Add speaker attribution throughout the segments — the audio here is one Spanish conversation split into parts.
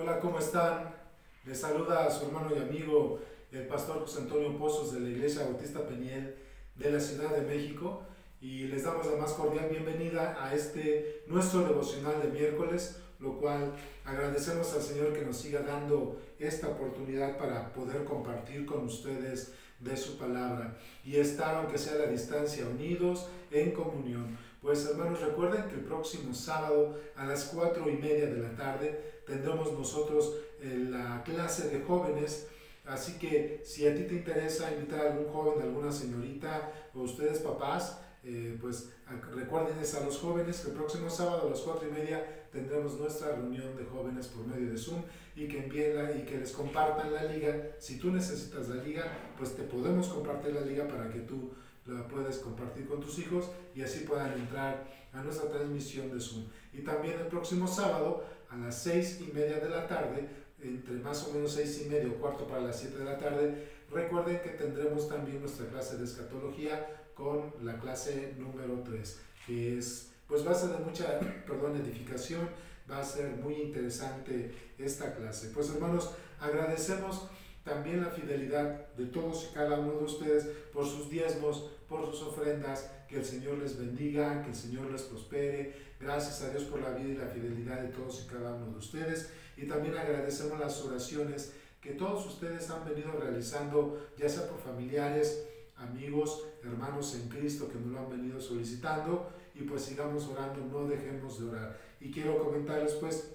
Speaker 1: Hola, ¿cómo están? Les saluda a su hermano y amigo, el pastor José Antonio Pozos de la Iglesia Bautista Peniel de la Ciudad de México, y les damos la más cordial bienvenida a nuestro devocional de miércoles, lo cual agradecemos al Señor que nos siga dando esta oportunidad para poder compartir con ustedes de su palabra y estar, aunque sea a la distancia, unidos en comunión. Pues hermanos, recuerden que el próximo sábado a las 4:30 de la tarde tendremos nosotros la clase de jóvenes. Así que si a ti te interesa invitar a algún joven, a alguna señorita o ustedes papás, pues recuérdenles a los jóvenes que el próximo sábado a las 4:30 tendremos nuestra reunión de jóvenes por medio de Zoom, y que envíenla y que les compartan la liga. Si tú necesitas la liga, pues te podemos compartir la liga para que tú la puedas compartir con tus hijos y así puedan entrar a nuestra transmisión de Zoom. Y también el próximo sábado a las 6:30 de la tarde, entre más o menos 6:30 o cuarto para las 7 de la tarde, recuerden que tendremos también nuestra clase de escatología con la clase número 3, que pues va a ser de mucha edificación. Va a ser muy interesante esta clase. Pues hermanos, agradecemos también la fidelidad de todos y cada uno de ustedes por sus diezmos, por sus ofrendas. Que el Señor les bendiga, que el Señor les prospere. Gracias a Dios por la vida y la fidelidad de todos y cada uno de ustedes. Y también agradecemos las oraciones que todos ustedes han venido realizando, ya sea por familiares, amigos, hermanos en Cristo que nos lo han venido solicitando. Y pues sigamos orando, no dejemos de orar. Y quiero comentarles, pues,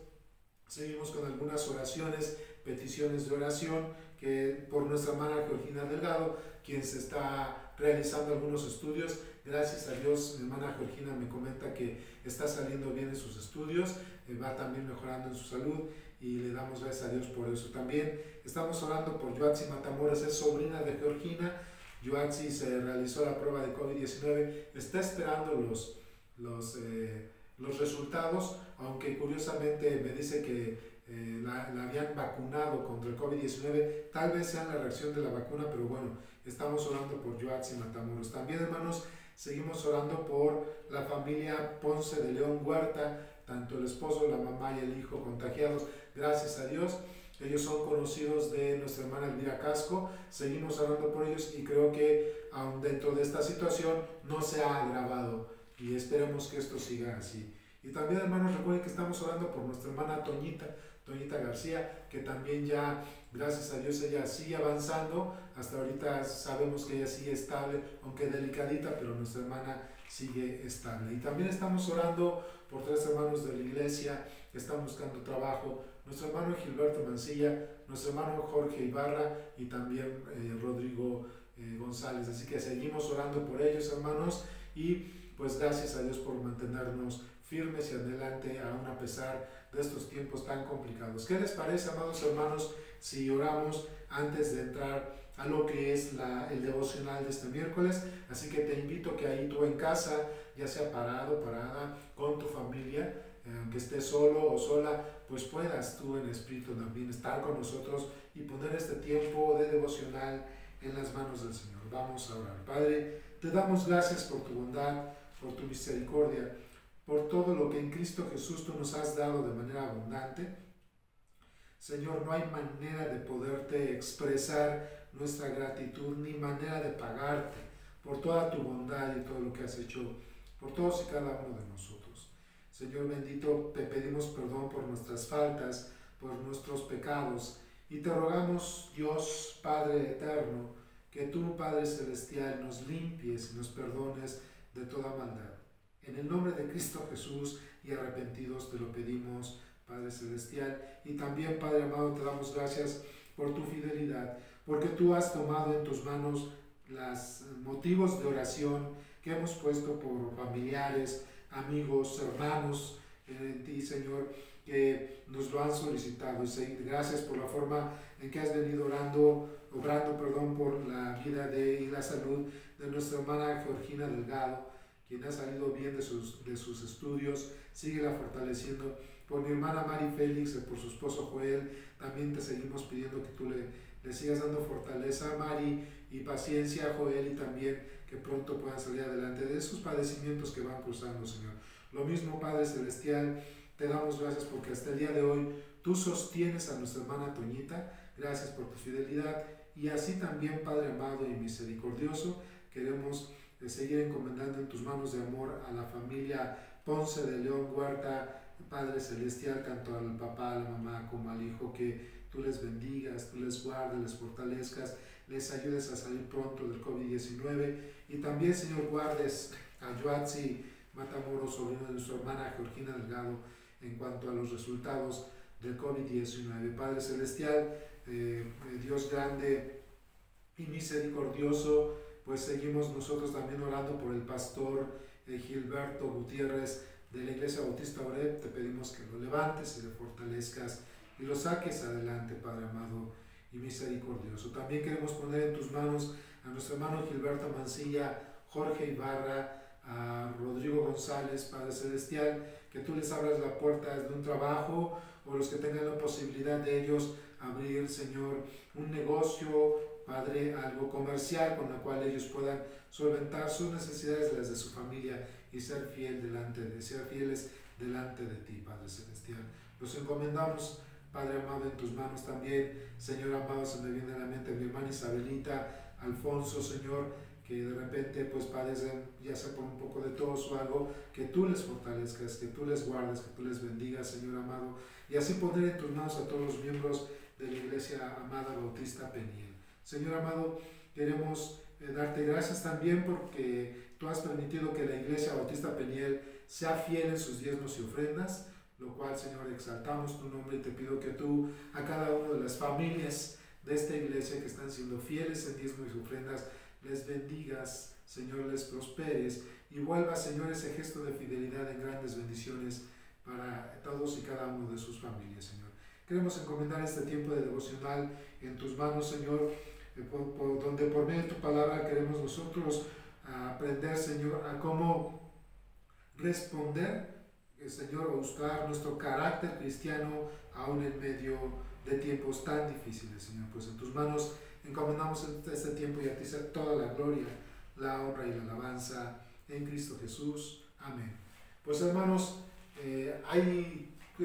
Speaker 1: seguimos con algunas oraciones, peticiones de oración, que por nuestra hermana Georgina Delgado, quien se está realizando algunos estudios. Gracias a Dios, mi hermana Georgina me comenta que está saliendo bien en sus estudios, va también mejorando en su salud, y le damos gracias a Dios por eso. También estamos orando por Yoatzi Matamoros, es sobrina de Georgina. Yoatzi se realizó la prueba de COVID-19, está esperando los resultados, aunque curiosamente me dice que la habían vacunado contra el COVID-19, tal vez sea la reacción de la vacuna, pero bueno, estamos orando por Yoatzi Matamoros. También, hermanos, seguimos orando por la familia Ponce de León Huerta, tanto el esposo, la mamá y el hijo contagiados. Gracias a Dios, ellos son conocidos de nuestra hermana Elvira Casco. Seguimos orando por ellos y creo que aún dentro de esta situación no se ha agravado, y esperemos que esto siga así. Y también, hermanos, recuerden que estamos orando por nuestra hermana Toñita García, que también ya, gracias a Dios, ella sigue avanzando. Hasta ahorita sabemos que ella sigue estable, aunque delicadita, pero nuestra hermana sigue estable. Y también estamos orando por 3 hermanos de la iglesia que están buscando trabajo: nuestro hermano Gilberto Mancilla, nuestro hermano Jorge Ibarra y también Rodrigo González. Así que seguimos orando por ellos, hermanos, y pues gracias a Dios por mantenernos firmes y adelante, aún a pesar de estos tiempos tan complicados. ¿Qué les parece, amados hermanos, si oramos antes de entrar a lo que es el devocional de este miércoles? Así que te invito que ahí tú en casa, ya sea parado, parada, con tu familia, aunque estés solo o sola, pues puedas tú en espíritu también estar con nosotros y poner este tiempo de devocional en las manos del Señor. Vamos a orar. Padre, te damos gracias por tu bondad, por tu misericordia, por todo lo que en Cristo Jesús tú nos has dado de manera abundante. Señor, no hay manera de poderte expresar nuestra gratitud, ni manera de pagarte por toda tu bondad y todo lo que has hecho por todos y cada uno de nosotros. Señor bendito, te pedimos perdón por nuestras faltas, por nuestros pecados, y te rogamos, Dios Padre eterno, que tú, Padre celestial, nos limpies y nos perdones de toda maldad. En el nombre de Cristo Jesús y arrepentidos te lo pedimos, Padre celestial. Y también, Padre amado, te damos gracias por tu fidelidad, porque tú has tomado en tus manos los motivos de oración que hemos puesto por familiares, amigos, hermanos en ti, Señor, que nos lo han solicitado. Y gracias por la forma en que has venido obrando por la vida y la salud de nuestra hermana Georgina Delgado, quien ha salido bien de sus estudios. Síguela fortaleciendo. Por mi hermana Mari Félix, por su esposo Joel, también te seguimos pidiendo que tú le sigas dando fortaleza a Mari y paciencia a Joel, y también que pronto puedan salir adelante de esos padecimientos que van cruzando, Señor. Lo mismo, Padre celestial, te damos gracias porque hasta el día de hoy tú sostienes a nuestra hermana Toñita, gracias por tu fidelidad, y así también, Padre amado y misericordioso, queremos seguir encomendando en tus manos de amor a la familia Ponce de León Huerta, Padre Celestial, tanto al papá, a la mamá como al hijo, que tú les bendigas, tú les guardes, les fortalezcas, les ayudes a salir pronto del COVID-19, y también, Señor, guardes a Yoatzi Matamoros, sobrino de nuestra hermana Georgina Delgado, en cuanto a los resultados del COVID-19. Padre Celestial, Dios grande y misericordioso, pues seguimos nosotros también orando por el pastor Gilberto Gutiérrez de la Iglesia Bautista Oreb. Te pedimos que lo levantes y le fortalezcas y lo saques adelante, Padre amado y misericordioso. También queremos poner en tus manos a nuestro hermano Gilberto Mancilla, Jorge Ibarra, a Rodrigo González, Padre Celestial, que tú les abras la puerta de un trabajo, o los que tengan la posibilidad de ellos abrir, Señor, un negocio, Padre, algo comercial con la cual ellos puedan solventar sus necesidades, las de su familia, y ser fieles delante de ti, Padre Celestial. Los encomendamos, Padre amado, en tus manos también. Señor amado, se me viene a la mente mi hermana Isabelita, Alfonso, Señor, que de repente pues padecen, ya sea por un poco de tos o algo, que tú les fortalezcas, que tú les guardes, que tú les bendigas, Señor amado, y así poner en tus manos a todos los miembros de la Iglesia Amada Bautista Peniel. Señor amado, queremos darte gracias también porque tú has permitido que la Iglesia Bautista Peniel sea fiel en sus diezmos y ofrendas, lo cual, Señor, exaltamos tu nombre y te pido que tú, a cada una de las familias de esta iglesia que están siendo fieles en diezmos y ofrendas, les bendigas, Señor, les prosperes y vuelva, Señor, ese gesto de fidelidad en grandes bendiciones para todos y cada uno de sus familias, Señor. Queremos encomendar este tiempo de devocional en tus manos, Señor, donde por medio de tu palabra queremos nosotros aprender, Señor, a cómo responder, Señor, a buscar nuestro carácter cristiano aún en medio de tiempos tan difíciles, Señor. Pues en tus manos encomendamos este tiempo y a ti sea toda la gloria, la honra y la alabanza en Cristo Jesús. Amén. Pues hermanos,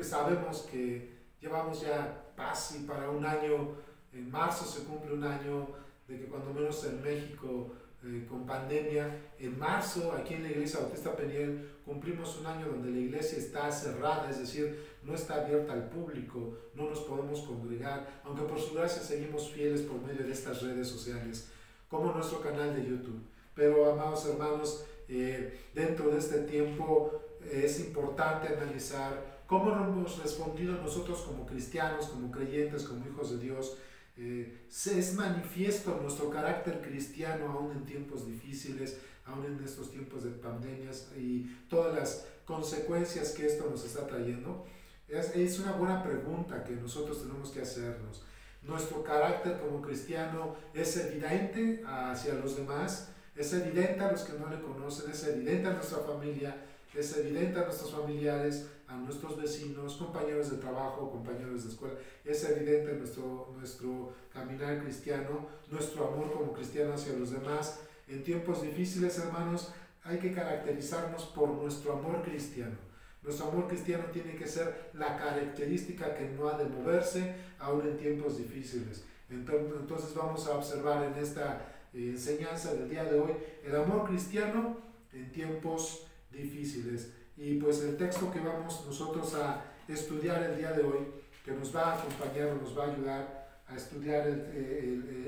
Speaker 1: sabemos que llevamos ya casi para un año. En marzo se cumple un año de que cuando menos en México con pandemia. En marzo aquí en la Iglesia Bautista Peniel cumplimos un año donde la iglesia está cerrada, es decir, no está abierta al público, no nos podemos congregar, aunque por su gracia seguimos fieles por medio de estas redes sociales, como nuestro canal de YouTube. Pero amados hermanos, dentro de este tiempo es importante analizar cómo hemos respondido nosotros como cristianos, como creyentes, como hijos de Dios. Es manifiesto nuestro carácter cristiano aún en tiempos difíciles, aún en estos tiempos de pandemias y todas las consecuencias que esto nos está trayendo. Es una buena pregunta que nosotros tenemos que hacernos. Nuestro carácter como cristiano es evidente hacia los demás, es evidente a los que no le conocen, es evidente a nuestra familia, es evidente a nuestros familiares, a nuestros vecinos, compañeros de trabajo, compañeros de escuela. Es evidente nuestro caminar cristiano, nuestro amor como cristiano hacia los demás. En tiempos difíciles, hermanos, hay que caracterizarnos por nuestro amor cristiano. Nuestro amor cristiano tiene que ser la característica que no ha de moverse aún en tiempos difíciles. Entonces vamos a observar en esta enseñanza del día de hoy el amor cristiano en tiempos difíciles. Y pues el texto que vamos nosotros a estudiar el día de hoy, que nos va a acompañar o nos va a ayudar a estudiar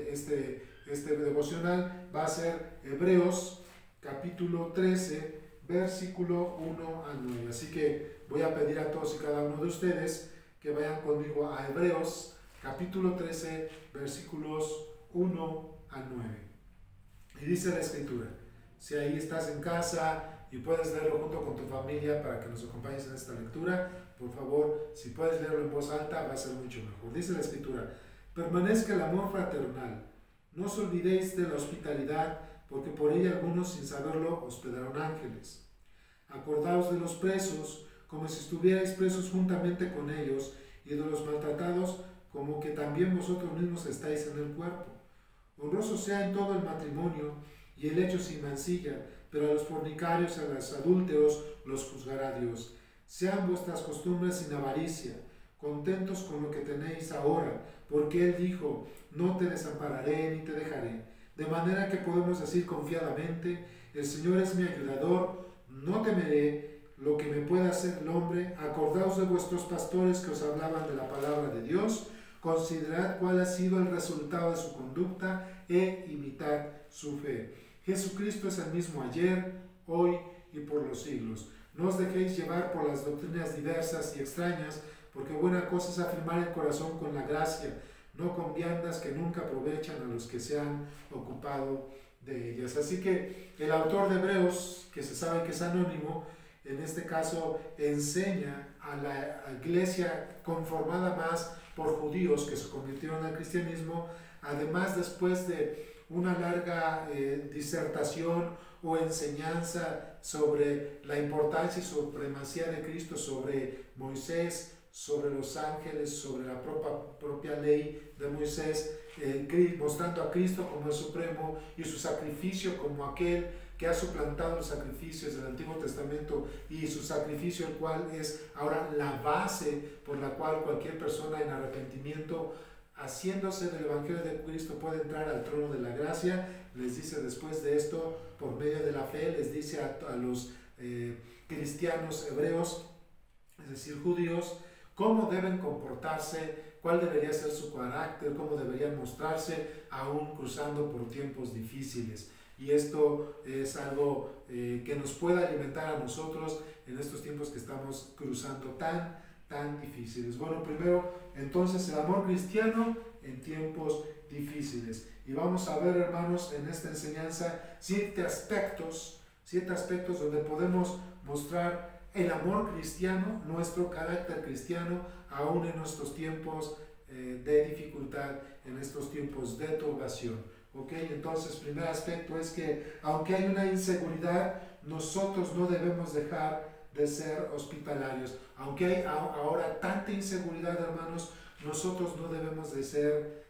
Speaker 1: este devocional, va a ser Hebreos capítulo 13, versículo 1 al 9. Así que voy a pedir a todos y cada uno de ustedes que vayan conmigo a Hebreos capítulo 13, versículos 1 al 9. Y dice la Escritura, si ahí estás en casa y puedes leerlo junto con tu familia para que nos acompañes en esta lectura, por favor, si puedes leerlo en voz alta va a ser mucho mejor. Dice la Escritura, permanezca el amor fraternal, no os olvidéis de la hospitalidad, porque por ella algunos sin saberlo hospedaron ángeles. Acordaos de los presos, como si estuvierais presos juntamente con ellos, y de los maltratados, como que también vosotros mismos estáis en el cuerpo. Honroso sea en todo el matrimonio, y el hecho sin mancilla, pero a los fornicarios y a los adúlteros los juzgará Dios. Sean vuestras costumbres sin avaricia, contentos con lo que tenéis ahora, porque Él dijo, no te desampararé ni te dejaré. De manera que podemos decir confiadamente, el Señor es mi ayudador, no temeré lo que me pueda hacer el hombre. Acordaos de vuestros pastores que os hablaban de la palabra de Dios, considerad cuál ha sido el resultado de su conducta e imitad su fe. Jesucristo es el mismo ayer, hoy y por los siglos. No os dejéis llevar por las doctrinas diversas y extrañas, porque buena cosa es afirmar el corazón con la gracia, no con viandas que nunca aprovechan a los que se han ocupado de ellas. Así que el autor de Hebreos, que se sabe que es anónimo, en este caso enseña a la iglesia conformada más por judíos que se convirtieron al cristianismo, además después de una larga disertación o enseñanza sobre la importancia y supremacía de Cristo sobre Moisés, sobre los ángeles, sobre la propia ley de Moisés, mostrando a Cristo como el supremo y su sacrificio como aquel que ha suplantado los sacrificios del Antiguo Testamento, y su sacrificio el cual es ahora la base por la cual cualquier persona en arrepentimiento, haciéndose del Evangelio de Cristo, puede entrar al trono de la gracia. Les dice después de esto, por medio de la fe, les dice a los cristianos hebreos, es decir, judíos, cómo deben comportarse, cuál debería ser su carácter, cómo deberían mostrarse, aún cruzando por tiempos difíciles. Y esto es algo que nos puede alimentar a nosotros en estos tiempos que estamos cruzando tan difíciles. Bueno, primero, entonces, el amor cristiano en tiempos difíciles. Y vamos a ver, hermanos, en esta enseñanza, siete aspectos donde podemos mostrar el amor cristiano, nuestro carácter cristiano, aún en nuestros tiempos de dificultad, en estos tiempos de turbación. ¿Ok? Entonces, primer aspecto es que, aunque hay una inseguridad, nosotros no debemos dejar de ser hospitalarios. Aunque hay ahora tanta inseguridad, hermanos, nosotros no debemos de ser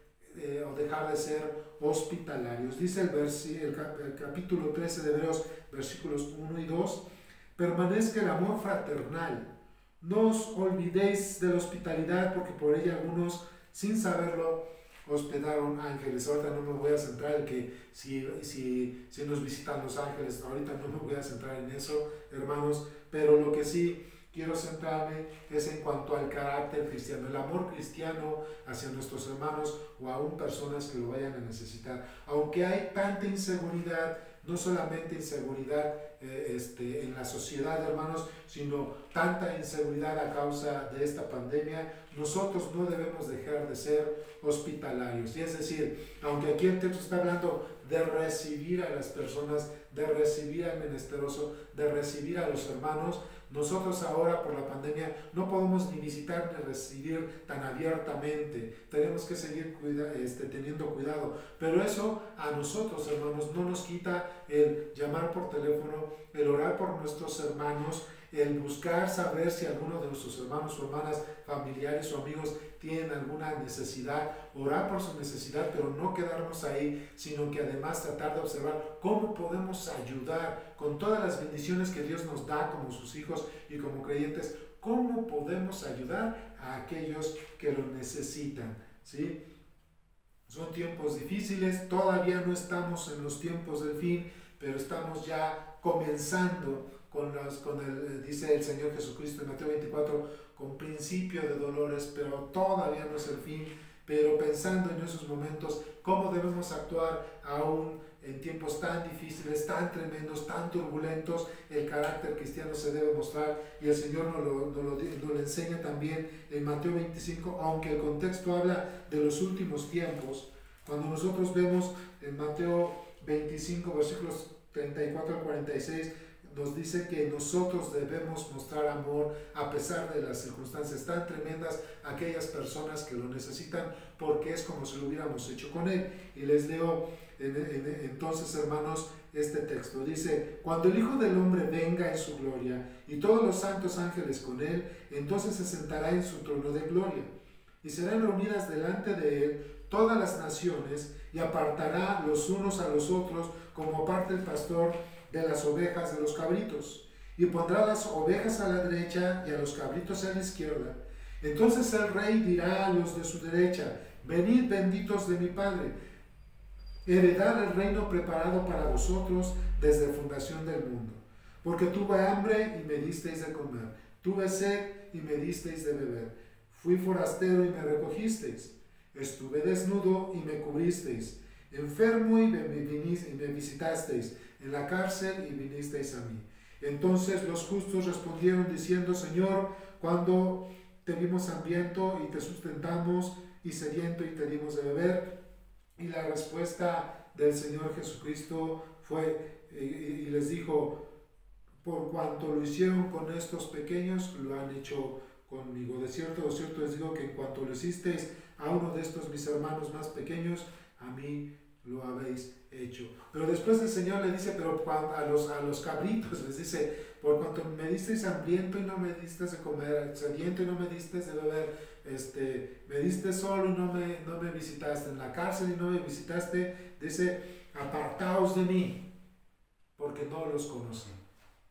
Speaker 1: o dejar de ser hospitalarios. Dice el capítulo 13 de Hebreos, versículos 1 y 2, permanezca el amor fraternal. No os olvidéis de la hospitalidad, porque por ella algunos, sin saberlo, hospedaron ángeles. Ahorita no me voy a centrar en que si nos visitan los ángeles, ahorita no me voy a centrar en eso, hermanos, pero lo que sí quiero centrarme es en cuanto al carácter cristiano, el amor cristiano hacia nuestros hermanos o aún personas que lo vayan a necesitar. Aunque hay tanta inseguridad, no solamente inseguridad en la sociedad, hermanos, sino tanta inseguridad a causa de esta pandemia, nosotros no debemos dejar de ser hospitalarios. Y es decir, aunque aquí el texto está hablando de recibir a las personas, de recibir al menesteroso, de recibir a los hermanos, nosotros ahora por la pandemia no podemos ni visitar ni recibir tan abiertamente. Tenemos que seguir teniendo cuidado. Pero eso a nosotros, hermanos, no nos quita el llamar por teléfono, el orar por nuestros hermanos, el buscar saber si alguno de nuestros hermanos o hermanas, familiares o amigos tienen alguna necesidad, orar por su necesidad, pero no quedarnos ahí, sino que además tratar de observar cómo podemos ayudar con todas las bendiciones que Dios nos da como sus hijos y como creyentes, cómo podemos ayudar a aquellos que lo necesitan, ¿sí? Son tiempos difíciles, todavía no estamos en los tiempos del fin, pero estamos ya comenzando dice el Señor Jesucristo en Mateo 24, con principio de dolores, pero todavía no es el fin. Pero pensando en esos momentos, cómo debemos actuar aún en tiempos tan difíciles, tan tremendos, tan turbulentos, el carácter cristiano se debe mostrar, y el Señor nos lo enseña también en Mateo 25, aunque el contexto habla de los últimos tiempos. Cuando nosotros vemos en Mateo 25, versículos 34 al 46, nos dice que nosotros debemos mostrar amor a pesar de las circunstancias tan tremendas a aquellas personas que lo necesitan, porque es como si lo hubiéramos hecho con Él. Y les leo entonces, hermanos, este texto. Dice, cuando el Hijo del Hombre venga en su gloria y todos los santos ángeles con Él, entonces se sentará en su trono de gloria y serán reunidas delante de Él todas las naciones, y apartará los unos a los otros como parte el pastor de las ovejas de los cabritos, y pondrá las ovejas a la derecha y a los cabritos a la izquierda. Entonces el rey dirá a los de su derecha: venid, benditos de mi Padre, heredad el reino preparado para vosotros desde la fundación del mundo. Porque tuve hambre y me disteis de comer, tuve sed y me disteis de beber, fui forastero y me recogisteis, estuve desnudo y me cubristeis, enfermo y me visitasteis, en la cárcel y vinisteis a mí. Entonces los justos respondieron diciendo: Señor, cuando te vimos hambriento y te sustentamos, y sediento y te dimos de beber. Y la respuesta del Señor Jesucristo fue, y les dijo: por cuanto lo hicieron con estos pequeños, lo han hecho conmigo. De cierto les digo que en cuanto lo hicisteis a uno de estos mis hermanos más pequeños, a mí lo habéis hecho. Pero después el Señor le dice, pero a los cabritos les dice: por cuanto me disteis hambriento y no me disteis de comer, sediento y no me disteis de beber, me diste solo y no me visitaste, en la cárcel y no me visitaste, dice: apartaos de mí, porque no los conocí,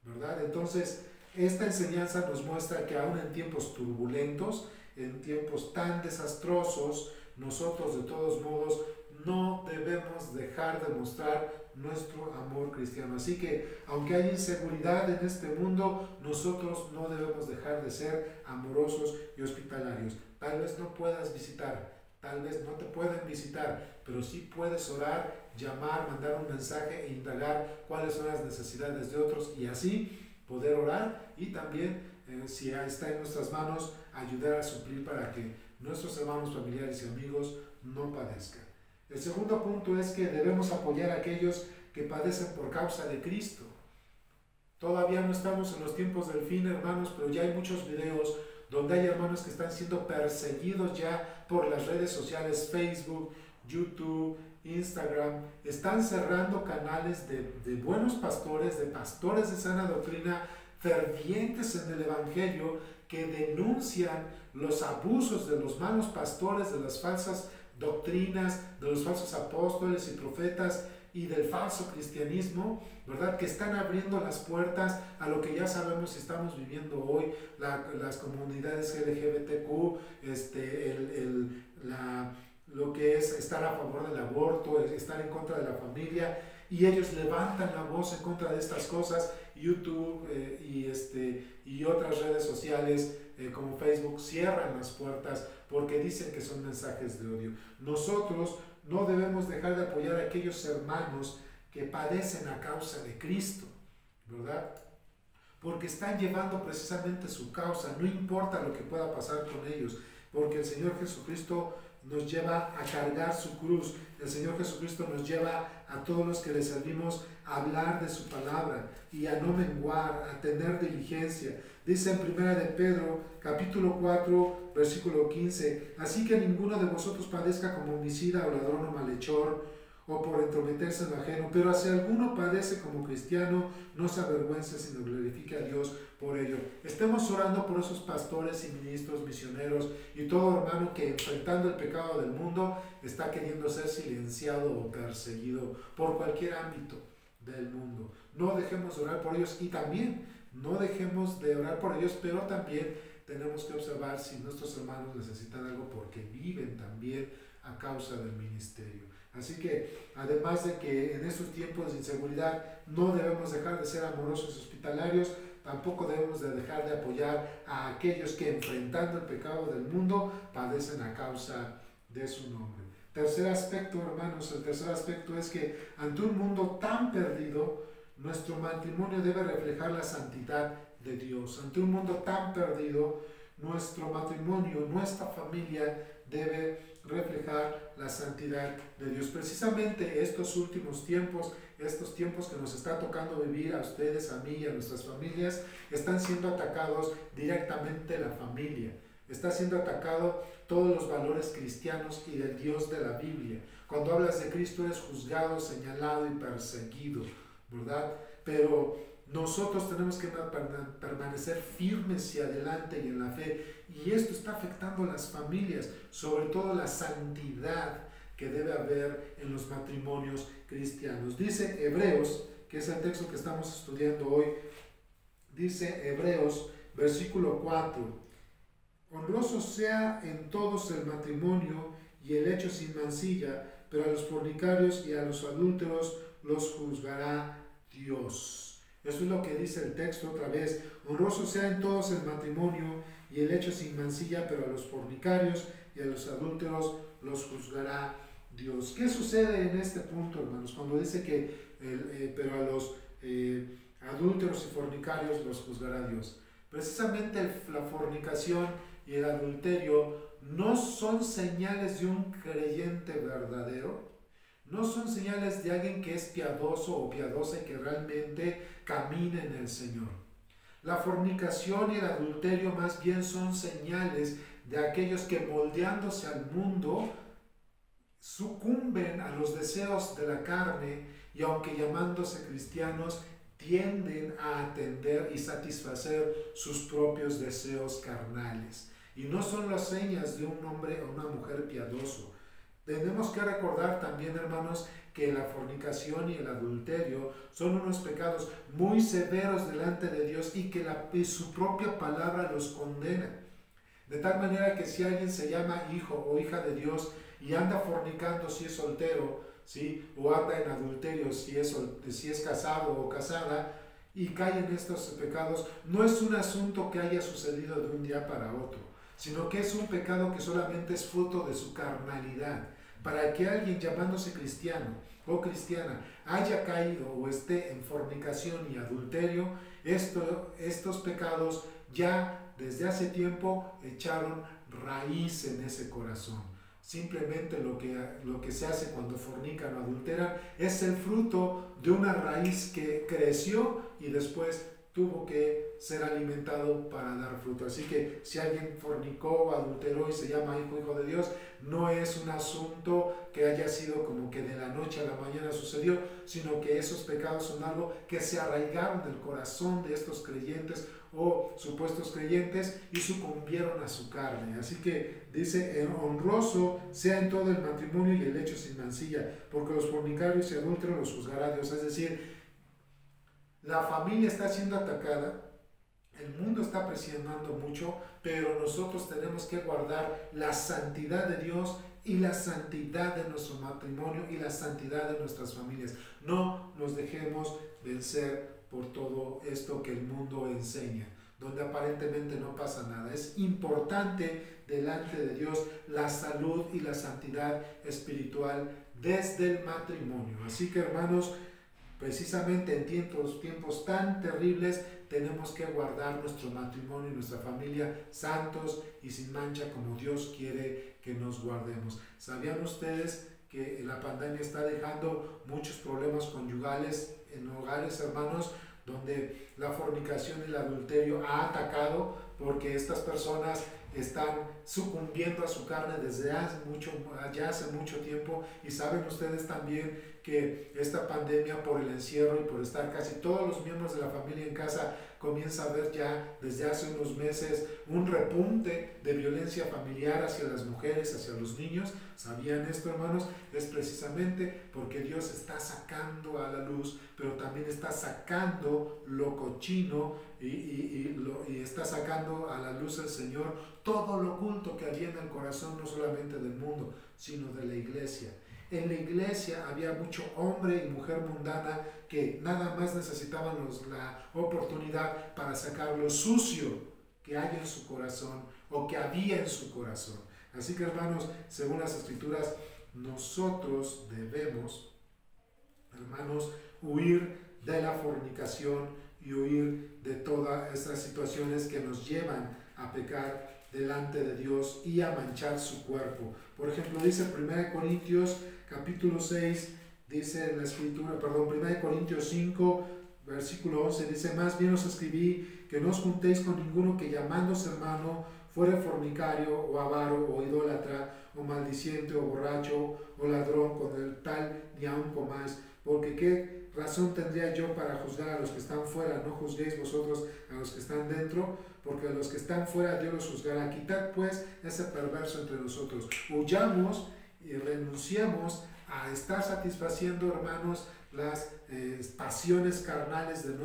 Speaker 1: ¿verdad? Entonces, esta enseñanza nos muestra que aún en tiempos turbulentos, en tiempos tan desastrosos, nosotros de todos modos no debemos dejar de mostrar nuestro amor cristiano. Así que, aunque hay inseguridad en este mundo, nosotros no debemos dejar de ser amorosos y hospitalarios. Tal vez no puedas visitar, tal vez no te pueden visitar, pero sí puedes orar, llamar, mandar un mensaje e indagar cuáles son las necesidades de otros, y así poder orar y también, si está en nuestras manos, ayudar a suplir para que nuestros hermanos, familiares y amigos no padezcan. El segundo punto es que debemos apoyar a aquellos que padecen por causa de Cristo. Todavía no estamos en los tiempos del fin, hermanos, pero ya hay muchos videos donde hay hermanos que están siendo perseguidos ya por las redes sociales, Facebook, YouTube, Instagram. Están cerrando canales de buenos pastores, de pastores de sana doctrina, fervientes en el Evangelio, que denuncian los abusos de los malos pastores, de las falsas doctrinas, de los falsos apóstoles y profetas y del falso cristianismo, ¿verdad? Que están abriendo las puertas a lo que ya sabemos y estamos viviendo hoy, las comunidades LGBTQ, lo que es estar a favor del aborto, estar en contra de la familia, y ellos levantan la voz en contra de estas cosas. YouTube y otras redes sociales como Facebook cierran las puertas porque dicen que son mensajes de odio. Nosotros no debemos dejar de apoyar a aquellos hermanos que padecen a causa de Cristo, ¿verdad? Porque están llevando precisamente su causa, no importa lo que pueda pasar con ellos, porque el Señor Jesucristo nos lleva a cargar su cruz. El Señor Jesucristo nos lleva a todos los que le servimos a hablar de su palabra y a no menguar, a tener diligencia. Dice en 1 de Pedro, capítulo 4, versículo 15: así que ninguno de vosotros padezca como homicida o ladrón o malhechor, o por entrometerse en lo ajeno, pero si alguno padece como cristiano, no se avergüence, sino glorifique a Dios por ello. Estemos orando por esos pastores y ministros, misioneros y todo hermano que, enfrentando el pecado del mundo, está queriendo ser silenciado o perseguido por cualquier ámbito del mundo. No dejemos de orar por ellos, y también no dejemos de orar por ellos, pero también tenemos que observar si nuestros hermanos necesitan algo, porque viven también a causa del ministerio. Así que, además de que en estos tiempos de inseguridad no debemos dejar de ser amorosos y hospitalarios, tampoco debemos de dejar de apoyar a aquellos que, enfrentando el pecado del mundo, padecen a causa de su nombre. Tercer aspecto, hermanos, el tercer aspecto es que ante un mundo tan perdido, nuestro matrimonio debe reflejar la santidad de Dios. Ante un mundo tan perdido, nuestro matrimonio, nuestra familia debe reflejar la santidad de Dios. Precisamente estos últimos tiempos, estos tiempos que nos está tocando vivir a ustedes, a mí y a nuestras familias, están siendo atacados directamente la familia. Está siendo atacado todos los valores cristianos y del Dios de la Biblia. Cuando hablas de Cristo eres juzgado, señalado y perseguido, ¿verdad? Pero nosotros tenemos que permanecer firmes y adelante y en la fe, y esto está afectando a las familias, sobre todo la santidad que debe haber en los matrimonios cristianos. Dice Hebreos, que es el texto que estamos estudiando hoy, dice Hebreos, versículo 4, Honroso sea en todos el matrimonio y el hecho sin mancilla, pero a los fornicarios y a los adúlteros los juzgará Dios. Eso es lo que dice el texto otra vez. Honroso sea en todos el matrimonio y el hecho sin mancilla, pero a los fornicarios y a los adúlteros los juzgará Dios. ¿Qué sucede en este punto, hermanos? Cuando dice que, pero a los adúlteros y fornicarios los juzgará Dios. Precisamente la fornicación y el adulterio no son señales de un creyente verdadero, no son señales de alguien que es piadoso o piadosa y que realmente camina en el Señor. La fornicación y el adulterio más bien son señales de aquellos que, moldeándose al mundo, sucumben a los deseos de la carne y, aunque llamándose cristianos, tienden a atender y satisfacer sus propios deseos carnales. Y no son las señas de un hombre o una mujer piadoso. Tenemos que recordar también, hermanos, que la fornicación y el adulterio son unos pecados muy severos delante de Dios y que su propia palabra los condena. De tal manera que si alguien se llama hijo o hija de Dios y anda fornicando si es soltero, ¿sí?, o anda en adulterio si es casado o casada, y cae en estos pecados, no es un asunto que haya sucedido de un día para otro, sino que es un pecado que solamente es fruto de su carnalidad. Para que alguien llamándose cristiano o cristiana haya caído o esté en fornicación y adulterio, estos pecados ya desde hace tiempo echaron raíz en ese corazón. Simplemente lo que se hace cuando fornican o adulteran es el fruto de una raíz que creció y después tuvo que ser alimentado para dar fruto. Así que si alguien fornicó o adulteró y se llama hijo de Dios, no es un asunto que haya sido como que de la noche a la mañana sucedió, sino que esos pecados son algo que se arraigaron del corazón de estos creyentes o supuestos creyentes y sucumbieron a su carne. Así que dice, honroso sea en todo el matrimonio y el hecho sin mancilla, porque los fornicarios y adúlteros los juzgará Dios. Es decir, la familia está siendo atacada, el mundo está presionando mucho, pero nosotros tenemos que guardar la santidad de Dios y la santidad de nuestro matrimonio y la santidad de nuestras familias. No nos dejemos vencer por todo esto que el mundo enseña, donde aparentemente no pasa nada. Es importante delante de Dios la salud y la santidad espiritual desde el matrimonio. Así que, hermanos, precisamente en tiempos tan terribles tenemos que guardar nuestro matrimonio y nuestra familia santos y sin mancha como Dios quiere que nos guardemos. ¿Sabían ustedes que la pandemia está dejando muchos problemas conyugales en hogares, hermanos, donde la fornicación y el adulterio ha atacado porque estas personas están sucumbiendo a su carne desde hace mucho tiempo? Y saben ustedes también que esta pandemia, por el encierro y por estar casi todos los miembros de la familia en casa, comienza a haber ya desde hace unos meses un repunte de violencia familiar hacia las mujeres, hacia los niños. ¿Sabían esto, hermanos? Es precisamente porque Dios está sacando a la luz, pero también está sacando lo cochino y está sacando a la luz el Señor todo lo oculto que había en el corazón, no solamente del mundo, sino de la iglesia. En la iglesia había mucho hombre y mujer mundana que nada más necesitaban la oportunidad para sacar lo sucio que hay en su corazón o que había en su corazón. Así que, hermanos, según las Escrituras, nosotros debemos, hermanos, huir de la fornicación y huir de todas estas situaciones que nos llevan a pecar delante de Dios y a manchar su cuerpo. Por ejemplo, dice 1 Corintios capítulo 6, dice en la escritura, 1 Corintios 5, versículo 11, dice: más bien os escribí que no os juntéis con ninguno que llamándose hermano fuere fornicario o avaro o idólatra o maldiciente o borracho o ladrón, con el tal ni aun comáis, porque qué razón tendría yo para juzgar a los que están fuera. No juzguéis vosotros a los que están dentro, porque a los que están fuera Dios los juzgará. Quitad pues ese perverso entre nosotros. Huyamos y renunciemos a estar satisfaciendo, hermanos, las pasiones carnales de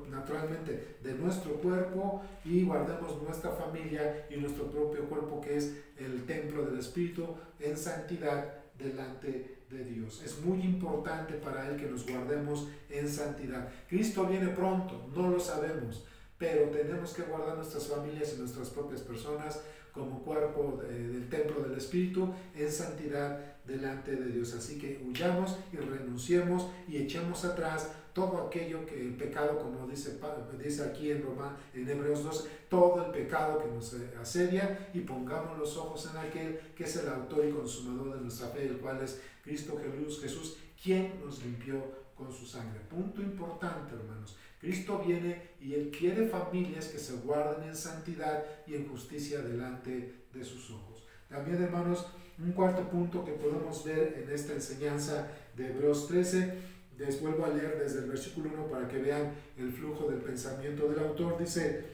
Speaker 1: naturalmente, de nuestro cuerpo, y guardemos nuestra familia y nuestro propio cuerpo, que es el templo del Espíritu, en santidad delante de Dios. Es muy importante para Él que nos guardemos en santidad. Cristo viene pronto, no lo sabemos, pero tenemos que guardar nuestras familias y nuestras propias personas como cuerpo del templo del Espíritu en santidad delante de Dios. Así que huyamos y renunciemos y echemos atrás todo aquello que el pecado, como dice aquí en Hebreos 12, todo el pecado que nos asedia, y pongamos los ojos en aquel que es el autor y consumador de nuestra fe, el cual es Cristo Jesús, quien nos limpió con su sangre. Punto importante, hermanos. Cristo viene y Él quiere familias que se guarden en santidad y en justicia delante de sus ojos. También, hermanos, un cuarto punto que podemos ver en esta enseñanza de Hebreos 13, les vuelvo a leer desde el versículo 1 para que vean el flujo del pensamiento del autor. Dice: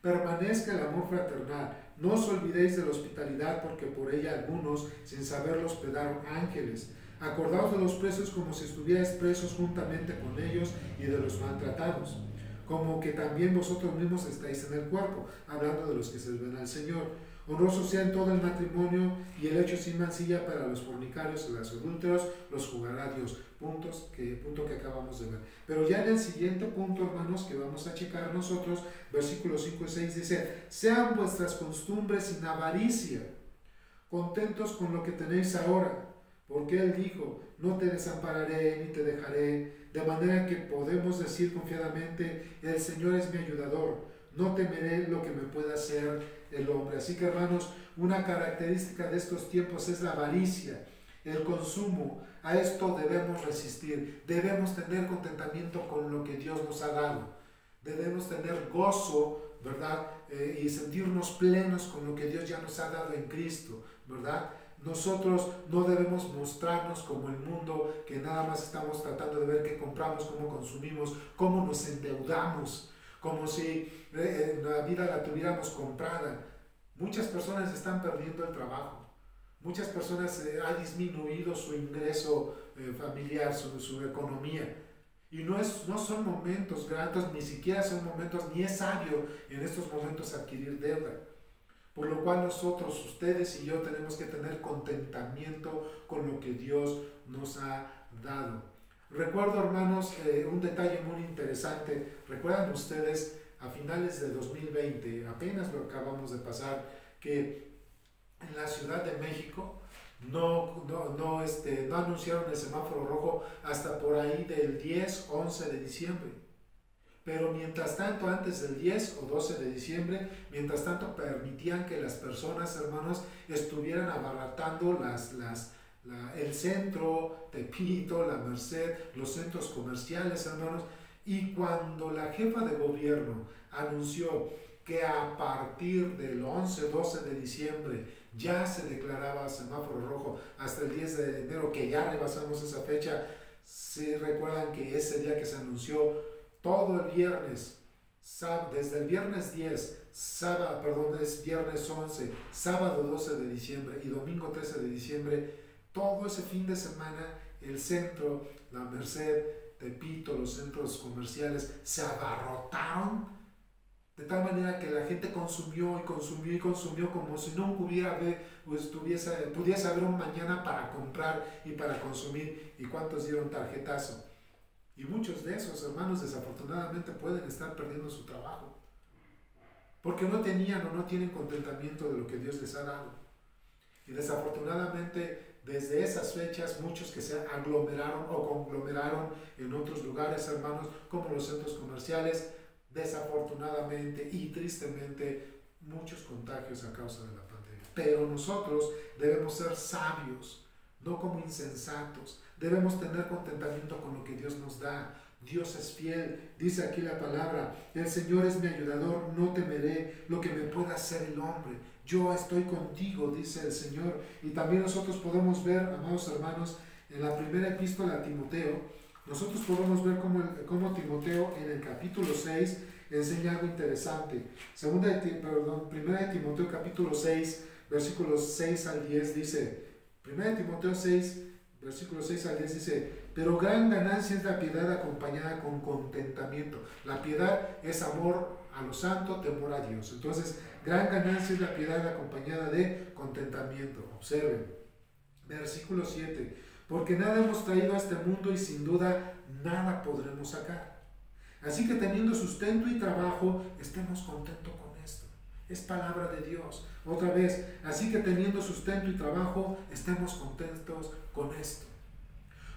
Speaker 1: permanezca el amor fraternal, no os olvidéis de la hospitalidad, porque por ella algunos, sin saberlo, hospedaron ángeles. Acordaos de los presos como si estuvierais presos juntamente con ellos, y de los maltratados, como que también vosotros mismos estáis en el cuerpo, hablando de los que se ven al Señor. Honroso sea en todo el matrimonio, y el hecho sin mancilla para los fornicarios y los adúlteros los juzgará Dios. Punto que acabamos de ver. Pero ya en el siguiente punto, hermanos, que vamos a checar nosotros, versículos 5 y 6 dice: sean vuestras costumbres sin avaricia, contentos con lo que tenéis ahora, porque Él dijo: no te desampararé ni te dejaré. De manera que podemos decir confiadamente: el Señor es mi ayudador, no temeré lo que me pueda hacer el hombre. Así que, hermanos, una característica de estos tiempos es la avaricia, el consumo. A esto debemos resistir. Debemos tener contentamiento con lo que Dios nos ha dado. Debemos tener gozo, ¿verdad? Y sentirnos plenos con lo que Dios ya nos ha dado en Cristo, ¿verdad? Nosotros no debemos mostrarnos como el mundo, que nada más estamos tratando de ver qué compramos, cómo consumimos, cómo nos endeudamos, como si la vida la tuviéramos comprada. Muchas personas están perdiendo el trabajo. Muchas personas ha disminuido su ingreso familiar, su economía. Y no son momentos gratos, ni siquiera son momentos, ni es sabio en estos momentos adquirir deuda. Por lo cual nosotros, ustedes y yo, tenemos que tener contentamiento con lo que Dios nos ha dado. Recuerdo, hermanos, un detalle muy interesante. ¿Recuerdan ustedes a finales de 2020, apenas lo acabamos de pasar, que en la Ciudad de México no anunciaron el semáforo rojo hasta por ahí del 10-11 de diciembre? Pero mientras tanto, antes del 10 o 12 de diciembre, mientras tanto permitían que las personas, hermanos, estuvieran abaratando el centro, Tepito, la Merced, los centros comerciales, hermanos. Y cuando la jefa de gobierno anunció que a partir del 11-12 de diciembre ya se declaraba semáforo rojo hasta el 10 de enero, que ya rebasamos esa fecha, se recuerdan que ese día que se anunció, todo el viernes, desde el viernes 10, es viernes 11, sábado 12 de diciembre y domingo 13 de diciembre, todo ese fin de semana, el centro, la Merced, Tepito, los centros comerciales se abarrotaron, de tal manera que la gente consumió y consumió y consumió como si no pudiese haber un mañana para comprar y para consumir. ¿Y cuántos dieron tarjetazo? Y muchos de esos, hermanos, desafortunadamente pueden estar perdiendo su trabajo, porque no tenían o no tienen contentamiento de lo que Dios les ha dado. Y desafortunadamente, desde esas fechas, muchos que se aglomeraron o conglomeraron en otros lugares, hermanos, como los centros comerciales, desafortunadamente y tristemente, muchos contagios a causa de la pandemia. Pero nosotros debemos ser sabios, no como insensatos. Debemos tener contentamiento con lo que Dios nos da. Dios es fiel. Dice aquí la palabra: el Señor es mi ayudador, no temeré lo que me pueda hacer el hombre. Yo estoy contigo, dice el Señor. Y también nosotros podemos ver, amados hermanos, en la primera epístola a Timoteo, nosotros podemos ver cómo Timoteo en el capítulo 6 enseña algo interesante. Primera de Timoteo capítulo 6, versículos 6 al 10 dice: Primera de Timoteo 6, versículos 6 al 10 dice, pero gran ganancia es la piedad acompañada con contentamiento. La piedad es amor a lo santo, temor a Dios. Entonces, gran ganancia es la piedad acompañada de contentamiento. Observen, versículo 7, porque nada hemos traído a este mundo y sin duda nada podremos sacar. Así que teniendo sustento y trabajo, estemos contentos con esto. Es palabra de Dios. Otra vez, así que teniendo sustento y trabajo, estemos contentos con esto.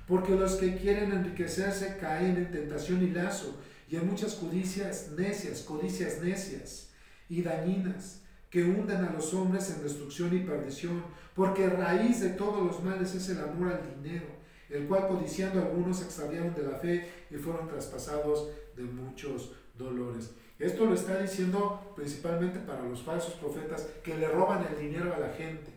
Speaker 1: Porque los que quieren enriquecerse caen en tentación y lazo, y en muchas codicias necias y dañinas, que hunden a los hombres en destrucción y perdición, porque raíz de todos los males es el amor al dinero, el cual codiciando algunos se extraviaron de la fe y fueron traspasados de muchos dolores. Esto lo está diciendo principalmente para los falsos profetas que le roban el dinero a la gente,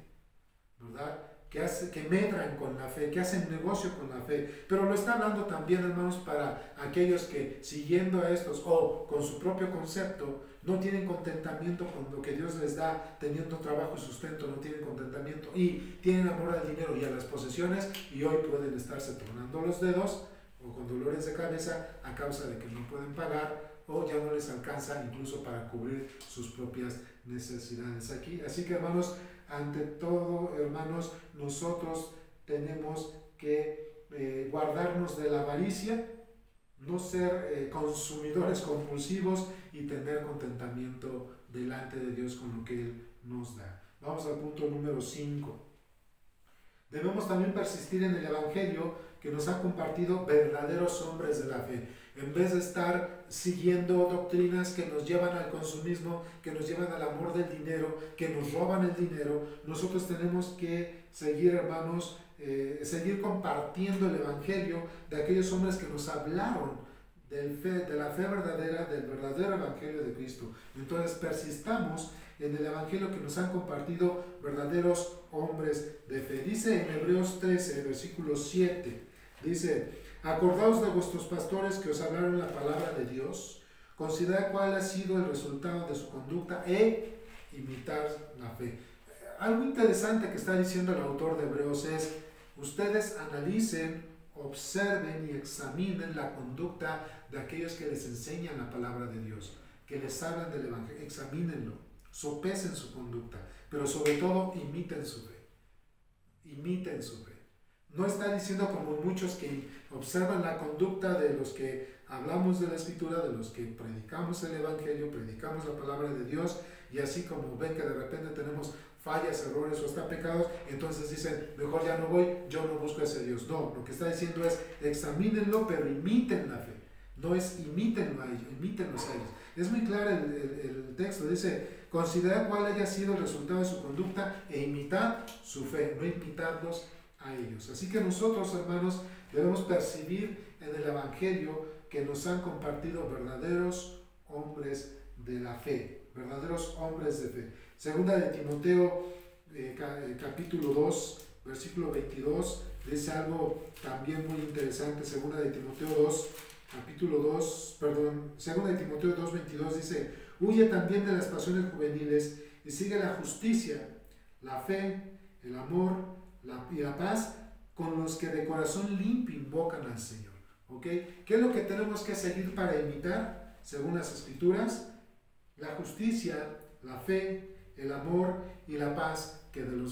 Speaker 1: ¿verdad? Que medran con la fe, que hacen negocio con la fe. Pero lo está hablando también, hermanos, para aquellos que siguiendo a estos o con su propio concepto no tienen contentamiento con lo que Dios les da, teniendo trabajo y sustento, no tienen contentamiento y tienen amor al dinero y a las posesiones, y hoy pueden estarse tronando los dedos o con dolores de cabeza a causa de que no pueden pagar o ya no les alcanza incluso para cubrir sus propias necesidades aquí. Así que, hermanos, ante todo, hermanos, nosotros tenemos que guardarnos de la avaricia, no ser consumidores compulsivos y tener contentamiento delante de Dios con lo que Él nos da. Vamos al punto número 5. Debemos también persistir en el Evangelio que nos ha compartido verdaderos hombres de la fe. En vez de estar siguiendo doctrinas que nos llevan al consumismo, que nos llevan al amor del dinero, que nos roban el dinero, nosotros tenemos que seguir, hermanos, seguir compartiendo el Evangelio de aquellos hombres que nos hablaron de la fe verdadera, del verdadero Evangelio de Cristo. Entonces persistamos en el Evangelio que nos han compartido verdaderos hombres de fe. Dice en Hebreos 13, versículo 7, dice, acordaos de vuestros pastores que os hablaron la palabra de Dios, considerad cuál ha sido el resultado de su conducta e imitar la fe. Algo interesante que está diciendo el autor de Hebreos es, ustedes analicen, observen y examinen la conducta de aquellos que les enseñan la palabra de Dios, que les hablan del Evangelio, examínenlo, sopesen su conducta, pero sobre todo imiten su fe, imiten su fe. No está diciendo como muchos que observan la conducta de los que hablamos de la Escritura, de los que predicamos el Evangelio, predicamos la palabra de Dios, y así como ven que de repente tenemos fallas, errores o hasta pecados, entonces dicen, mejor ya no voy, yo no busco a ese Dios. No, lo que está diciendo es, examínenlo, pero imiten la fe. No es imítenlo a ellos, imítenlos a ellos. Es muy claro el texto, dice, considerad cuál haya sido el resultado de su conducta e imitad su fe, no imitarlos a ellos. Así que nosotros, hermanos, debemos percibir en el Evangelio que nos han compartido verdaderos hombres de la fe, verdaderos hombres de fe. Segunda de Timoteo, capítulo 2, versículo 22, dice algo también muy interesante. Segunda de Timoteo 2, Segunda de Timoteo 2, 22 dice, huye también de las pasiones juveniles y sigue la justicia, la fe, el amor y la paz con los que de corazón limpio invocan al Señor. ¿Ok? ¿Qué es lo que tenemos que seguir para imitar? Según las Escrituras, la justicia, la fe, el amor y la paz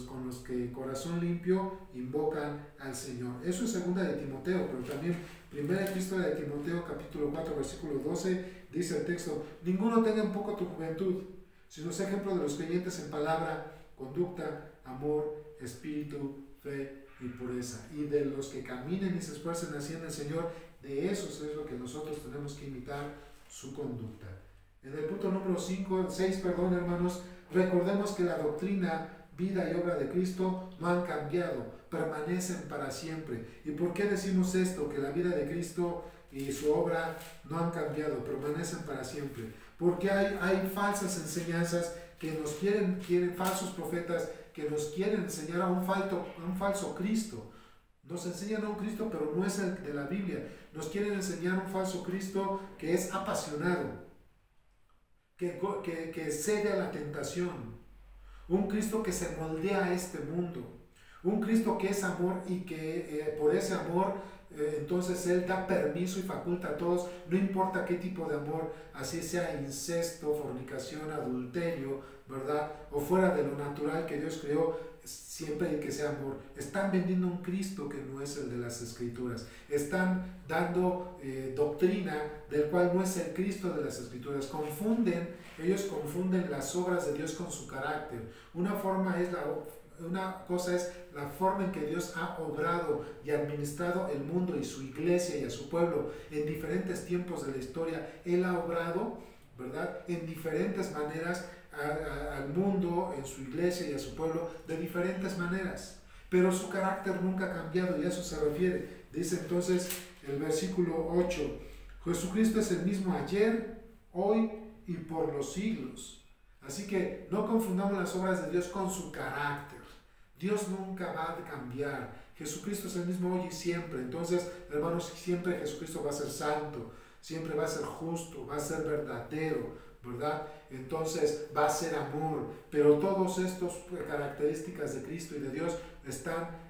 Speaker 1: con los que corazón limpio invocan al Señor. Eso es segunda de Timoteo, pero también primera epístola de Timoteo, capítulo 4, versículo 12, dice el texto, ninguno tenga en poco tu juventud, sino sea ejemplo de los creyentes en palabra, conducta, amor, espíritu, fe y pureza. Y de los que caminen y se esfuercen así en el Señor, de esos es lo que nosotros tenemos que imitar su conducta. En el punto número 6, hermanos, recordemos que la doctrina, vida y obra de Cristo no han cambiado, permanecen para siempre. ¿Y por qué decimos esto? Que la vida de Cristo y su obra no han cambiado, permanecen para siempre. Porque hay falsas enseñanzas que nos quieren falsos profetas que nos quieren enseñar a un falso Cristo. Nos enseñan a un Cristo, pero no es el de la Biblia. Nos quieren enseñar un falso Cristo que es apasionado, que cede a la tentación, un Cristo que se moldea a este mundo, Un Cristo que es amor y que por ese amor entonces Él da permiso y faculta a todos, no importa qué tipo de amor, así sea incesto, fornicación, adulterio, ¿verdad? O fuera de lo natural que Dios creó, siempre hay que sea amor. Están vendiendo un Cristo que no es el de las Escrituras. Están dando doctrina del cual no es el Cristo de las Escrituras. Ellos confunden las obras de Dios con su carácter. Una cosa es la forma en que Dios ha obrado y administrado el mundo y su iglesia y a su pueblo en diferentes tiempos de la historia. Él ha obrado, ¿verdad?, en diferentes maneras al mundo, en su iglesia y a su pueblo, de diferentes maneras. Pero su carácter nunca ha cambiado y a eso se refiere. Dice entonces el versículo 8, Jesucristo es el mismo ayer, hoy y por los siglos. Así que no confundamos las obras de Dios con su carácter. Dios nunca va a cambiar. Jesucristo es el mismo hoy y siempre. Entonces, hermanos, siempre Jesucristo va a ser santo, siempre va a ser justo, va a ser verdadero, ¿verdad? Entonces va a ser amor. Pero todas estas características de Cristo y de Dios están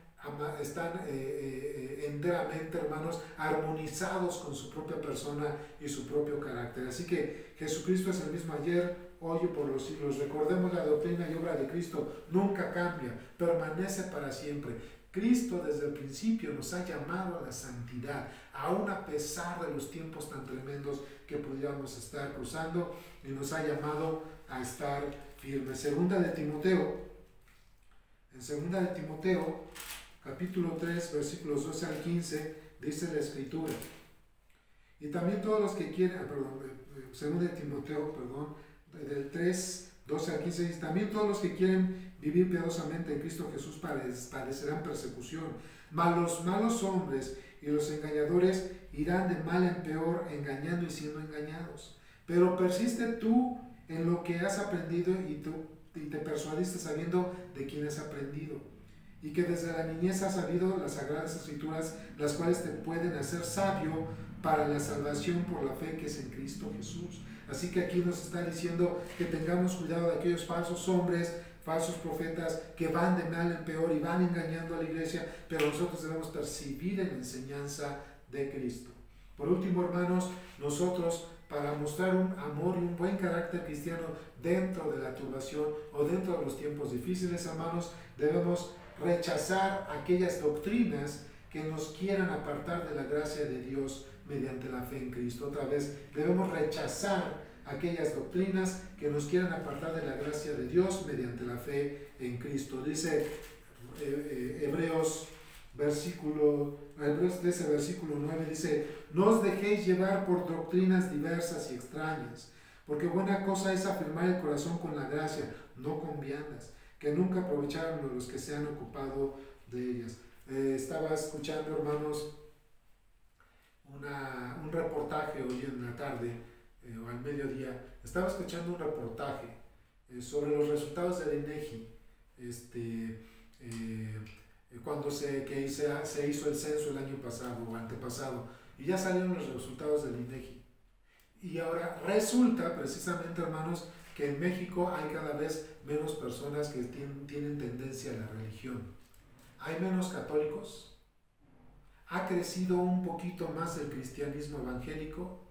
Speaker 1: enteramente, hermanos, armonizados con su propia persona y su propio carácter. Así que Jesucristo es el mismo ayer, hoy y por los siglos. Recordemos, la doctrina y obra de Cristo nunca cambia, permanece para siempre. Cristo desde el principio nos ha llamado a la santidad, aún a pesar de los tiempos tan tremendos que pudiéramos estar cruzando, y nos ha llamado a estar firmes. Segunda de Timoteo, capítulo 3, versículos 12 al 15, dice la Escritura: y también todos los que quieren, segunda de Timoteo, del 3, 12 al 15, dice: también todos los que quieren vivir piadosamente en Cristo Jesús padecerán persecución, mas los malos hombres y los engañadores irán de mal en peor, engañando y siendo engañados. Pero persiste tú en lo que has aprendido y te persuadiste sabiendo de quién has aprendido, y que desde la niñez has sabido las sagradas escrituras, las cuales te pueden hacer sabio para la salvación por la fe que es en Cristo Jesús. Así que aquí nos está diciendo que tengamos cuidado de aquellos falsos hombres, falsos profetas que van de mal en peor y van engañando a la iglesia, pero nosotros debemos percibir en la enseñanza de Cristo. Por último, hermanos, nosotros, para mostrar un amor y un buen carácter cristiano dentro de la turbación o dentro de los tiempos difíciles, hermanos, debemos rechazar aquellas doctrinas que nos quieran apartar de la gracia de Dios mediante la fe en Cristo. Otra vez, debemos rechazar aquellas doctrinas que nos quieran apartar de la gracia de Dios mediante la fe en Cristo. Dice Hebreos 13, versículo 9, dice: no os dejéis llevar por doctrinas diversas y extrañas, porque buena cosa es afirmar el corazón con la gracia, no con viandas, que nunca aprovecharon los que se han ocupado de ellas. Estaba escuchando, hermanos, un reportaje hoy en la tarde, o al mediodía. Estaba escuchando un reportaje sobre los resultados del INEGI, cuando se hizo el censo el año pasado o antepasado, y ya salieron los resultados del INEGI. Y ahora resulta, precisamente, hermanos, que en México hay cada vez menos personas que tienen tendencia a la religión. Hay menos católicos. Ha crecido un poquito más el cristianismo evangélico,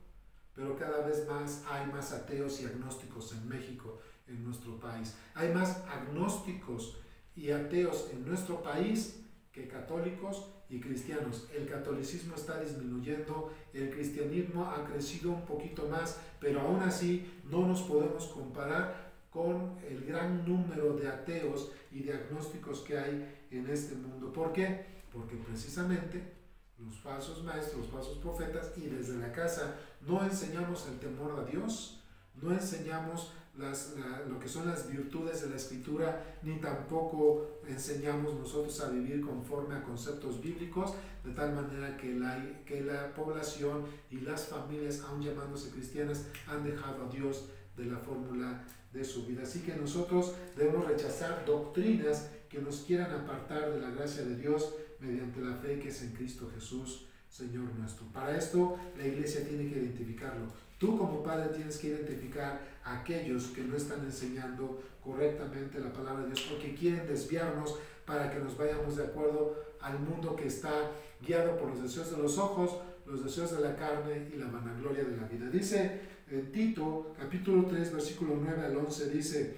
Speaker 1: pero cada vez más hay más ateos y agnósticos en México, en nuestro país. Hay más agnósticos y ateos en nuestro país que católicos y cristianos. El catolicismo está disminuyendo, el cristianismo ha crecido un poquito más, pero aún así no nos podemos comparar con el gran número de ateos y de agnósticos que hay en este mundo. ¿Por qué? Porque precisamente los falsos maestros, los falsos profetas, y desde la casa no enseñamos el temor a Dios, no enseñamos lo que son las virtudes de la Escritura, ni tampoco enseñamos nosotros a vivir conforme a conceptos bíblicos, de tal manera que la población y las familias, aun llamándose cristianas, han dejado a Dios de la fórmula de su vida. Así que nosotros debemos rechazar doctrinas que nos quieran apartar de la gracia de Dios mediante la fe que es en Cristo Jesús, Señor nuestro. Para esto la iglesia tiene que identificarlo. Tú como padre tienes que identificar a aquellos que no están enseñando correctamente la palabra de Dios, porque quieren desviarnos para que nos vayamos de acuerdo al mundo que está guiado por los deseos de los ojos, los deseos de la carne y la vanagloria de la vida. Dice en Tito, capítulo 3, versículo 9 al 11, dice: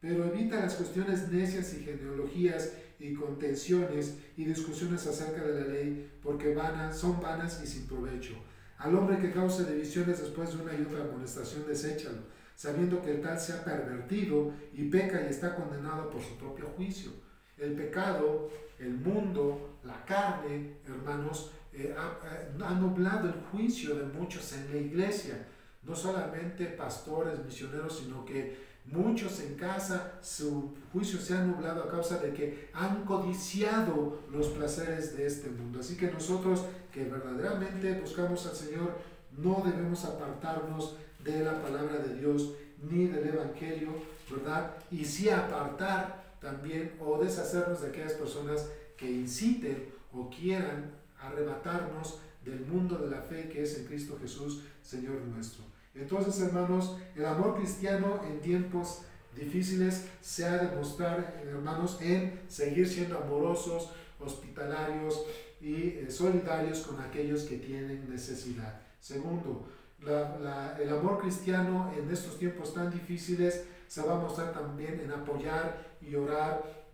Speaker 1: pero evita las cuestiones necias y genealogías y contenciones y discusiones acerca de la ley, porque son vanas y sin provecho. Al hombre que cause divisiones después de una y otra amonestación, deséchalo, sabiendo que el tal se ha pervertido y peca y está condenado por su propio juicio. El pecado, el mundo, la carne, hermanos, ha nublado el juicio de muchos en la iglesia. No solamente pastores, misioneros, sino que muchos en casa, su juicio se ha nublado a causa de que han codiciado los placeres de este mundo. Así que nosotros que verdaderamente buscamos al Señor, no debemos apartarnos de la palabra de Dios ni del Evangelio, ¿verdad? Y sí apartar también o deshacernos de aquellas personas que inciten o quieran arrebatarnos del mundo de la fe que es en Cristo Jesús, Señor nuestro. Entonces, hermanos, el amor cristiano en tiempos difíciles se ha de mostrar, hermanos, en seguir siendo amorosos, hospitalarios y solidarios con aquellos que tienen necesidad. Segundo, el amor cristiano en estos tiempos tan difíciles se va a mostrar también en apoyar y orar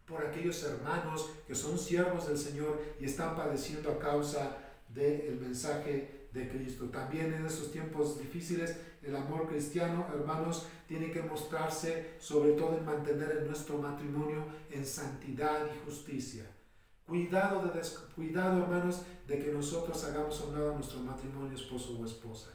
Speaker 1: por aquellos hermanos que son siervos del Señor y están padeciendo a causa del mensaje de Cristo. También en estos tiempos difíciles el amor cristiano, hermanos, tiene que mostrarse sobre todo en mantener en nuestro matrimonio en santidad y justicia. Cuidado, hermanos, de que nosotros hagamos a un lado nuestro matrimonio, esposo o esposa.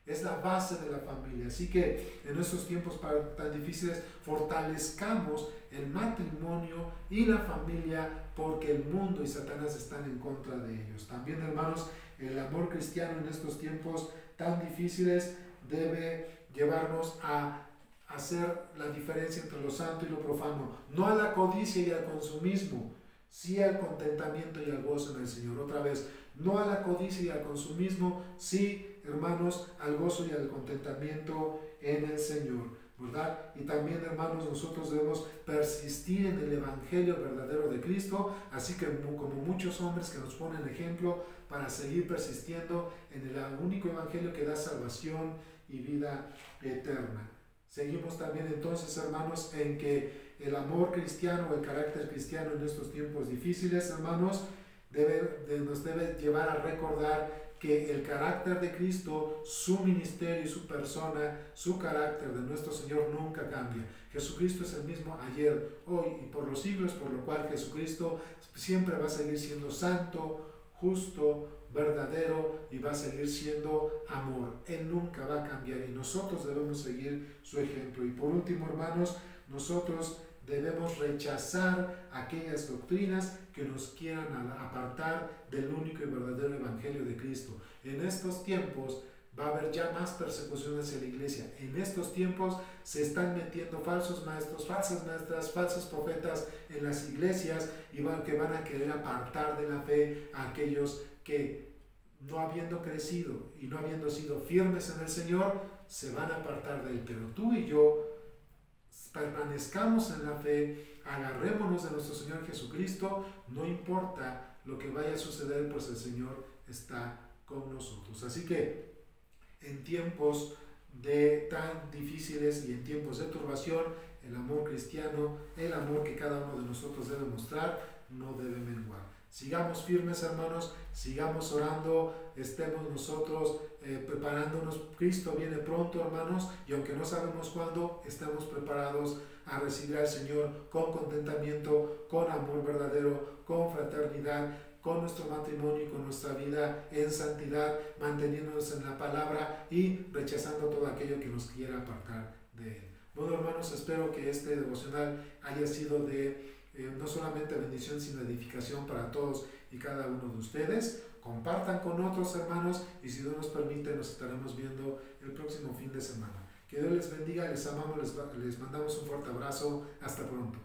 Speaker 1: Es la base de la familia. Así que en estos tiempos tan difíciles fortalezcamos el matrimonio y la familia, porque el mundo y Satanás están en contra de ellos. También, hermanos, el amor cristiano en estos tiempos tan difíciles debe llevarnos a hacer la diferencia entre lo santo y lo profano, no a la codicia y al consumismo, sí al contentamiento y al gozo en el Señor. Otra vez, no a la codicia y al consumismo, sí, hermanos, al gozo y al contentamiento en el Señor, ¿verdad? Y también, hermanos, nosotros debemos persistir en el Evangelio verdadero de Cristo, así que como muchos hombres que nos ponen ejemplo para seguir persistiendo en el único Evangelio que da salvación y vida eterna. Seguimos también entonces, hermanos, en que el amor cristiano o el carácter cristiano en estos tiempos difíciles, hermanos, nos debe llevar a recordar que el carácter de Cristo, su ministerio y su persona, su carácter de nuestro Señor nunca cambia. Jesucristo es el mismo ayer, hoy y por los siglos, por lo cual Jesucristo siempre va a seguir siendo santo, justo, verdadero y va a seguir siendo amor. Él nunca va a cambiar y nosotros debemos seguir su ejemplo. Y por último, hermanos, nosotros debemos rechazar aquellas doctrinas que nos quieran apartar del único y verdadero Evangelio de Cristo. En estos tiempos va a haber ya más persecuciones en la iglesia. En estos tiempos se están metiendo falsos maestros, falsas maestras, falsos profetas en las iglesias y que van a querer apartar de la fe a aquellos que, no habiendo crecido y no habiendo sido firmes en el Señor, se van a apartar de él. Pero tú y yo permanezcamos en la fe, agarrémonos de nuestro Señor Jesucristo, no importa lo que vaya a suceder, pues el Señor está con nosotros. Así que en tiempos tan difíciles y en tiempos de turbación, el amor cristiano, el amor que cada uno de nosotros debe mostrar, no debe menguar. Sigamos firmes, hermanos, sigamos orando, estemos nosotros preparándonos. Cristo viene pronto, hermanos, y aunque no sabemos cuándo, estemos preparados a recibir al Señor con contentamiento, con amor verdadero, con fraternidad, con nuestro matrimonio y con nuestra vida en santidad, manteniéndonos en la palabra y rechazando todo aquello que nos quiera apartar de Él. Bueno, hermanos, espero que este devocional haya sido de no solamente bendición, sino edificación para todos y cada uno de ustedes. Compartan con otros, hermanos, y si Dios nos permite, nos estaremos viendo el próximo fin de semana. Que Dios les bendiga, les amamos, les mandamos un fuerte abrazo. Hasta pronto.